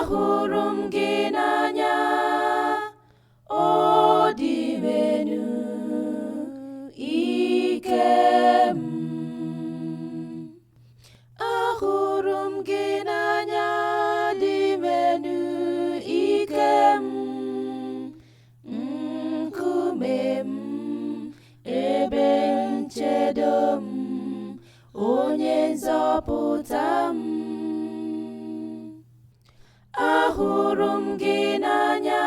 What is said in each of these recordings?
ahụrụ m gị n'anya, ọ dị elu ike m. Ahụrụ m gị n'anya, dị elu ike m. Nkume m, ebe nchedo m, onye nzọpụta m. Ahụrụ m gị n'anya,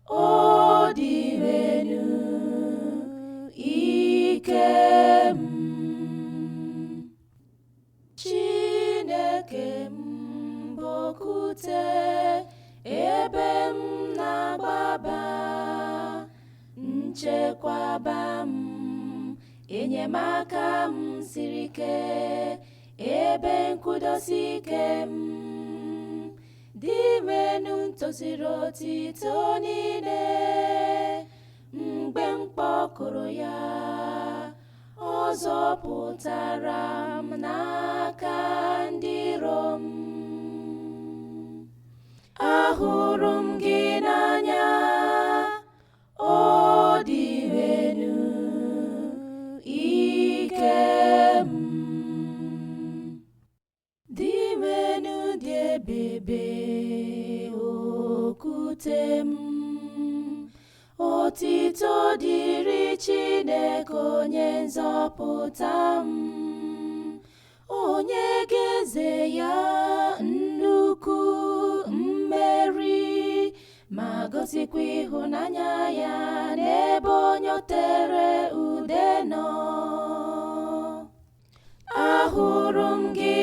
ọ dị elu ike m. Chineke m bụ okwute ebe m na-agbaba, nchekwaba m, enyemaka m siri ike, ebe nkwụdosi ike m. Dị elu ntoziri otito niile, mgbe m kpọkụrụ ya, ọ zọpụtara m n'aka ndị iro m. Ahụrụ m gị n'anya, ọ dị elu ike m. Dị elu dị ebube okwute m, otito dịrị Chineke onye nzọpụta m. Onye ga-eze ya nnukwu mmeri, ma gosikwa ịhụnanya ya n'ebe onye o tere ude nọ. Ahụrụ m gị